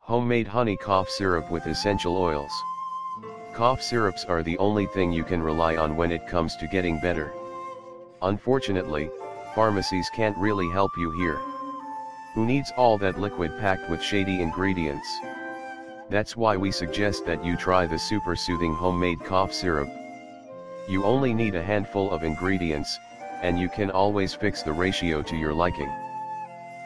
Homemade honey cough syrup with essential oils. Cough syrups are the only thing you can rely on when it comes to getting better. Unfortunately, pharmacies can't really help you here. Who needs all that liquid packed with shady ingredients? That's why we suggest that you try the super soothing homemade cough syrup. You only need a handful of ingredients, and you can always fix the ratio to your liking.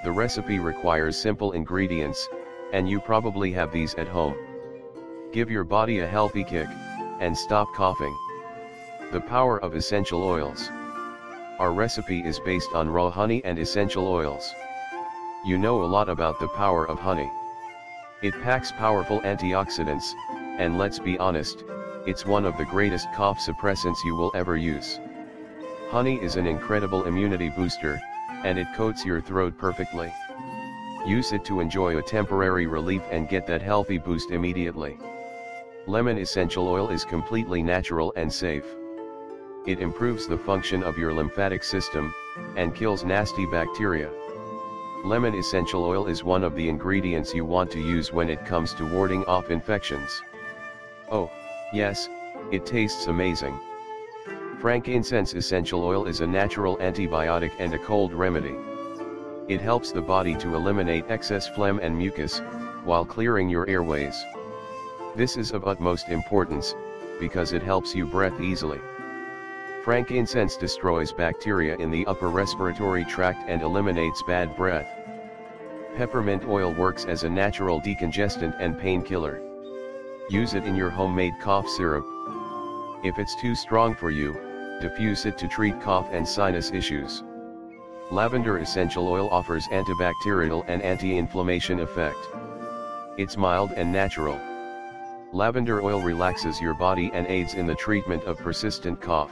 The recipe requires simple ingredients, and you probably have these at home. Give your body a healthy kick, and stop coughing. The power of essential oils. Our recipe is based on raw honey and essential oils. You know a lot about the power of honey. It packs powerful antioxidants, and let's be honest, it's one of the greatest cough suppressants you will ever use. Honey is an incredible immunity booster, and it coats your throat perfectly. Use it to enjoy a temporary relief and get that healthy boost immediately. Lemon essential oil is completely natural and safe. It improves the function of your lymphatic system, and kills nasty bacteria. Lemon essential oil is one of the ingredients you want to use when it comes to warding off infections. Oh, yes, it tastes amazing. Frankincense essential oil is a natural antibiotic and a cold remedy. It helps the body to eliminate excess phlegm and mucus, while clearing your airways. This is of utmost importance, because it helps you breathe easily. Frankincense destroys bacteria in the upper respiratory tract and eliminates bad breath. Peppermint oil works as a natural decongestant and painkiller. Use it in your homemade cough syrup. If it's too strong for you, diffuse it to treat cough and sinus issues. Lavender essential oil offers antibacterial and anti-inflammation effect. It's mild and natural. Lavender oil relaxes your body and aids in the treatment of persistent cough.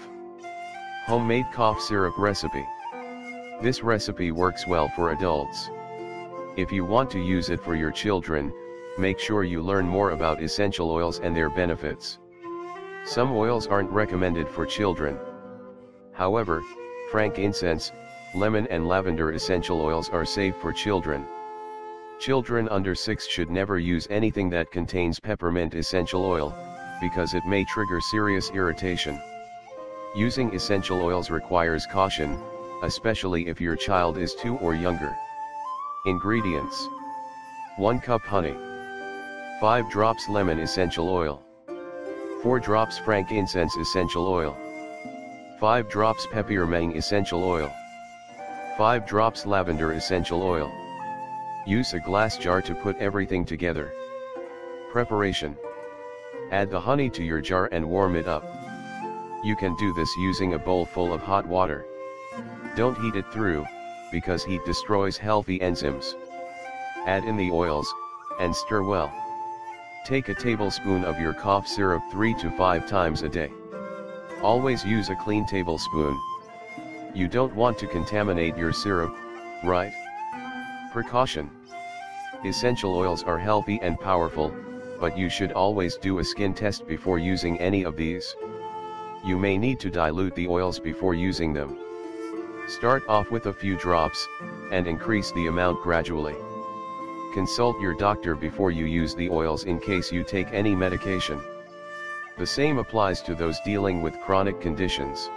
Homemade cough syrup recipe. This recipe works well for adults. If you want to use it for your children, make sure you learn more about essential oils and their benefits. Some oils aren't recommended for children. However, frankincense, lemon and lavender essential oils are safe for children. Children under 6 should never use anything that contains peppermint essential oil, because it may trigger serious irritation. Using essential oils requires caution, especially if your child is 2 or younger. Ingredients: 1 cup honey, 5 drops lemon essential oil, 4 drops frankincense essential oil, 5 drops peppermint essential oil, 5 drops lavender essential oil. Use a glass jar to put everything together. Preparation: add the honey to your jar and warm it up. You can do this using a bowl full of hot water. Don't heat it through, because heat destroys healthy enzymes. Add in the oils, and stir well. Take a tablespoon of your cough syrup 3 to 5 times a day. Always use a clean tablespoon. You don't want to contaminate your syrup, right? Precaution: essential oils are healthy and powerful, but you should always do a skin test before using any of these. You may need to dilute the oils before using them. Start off with a few drops, and increase the amount gradually. Consult your doctor before you use the oils in case you take any medication. The same applies to those dealing with chronic conditions.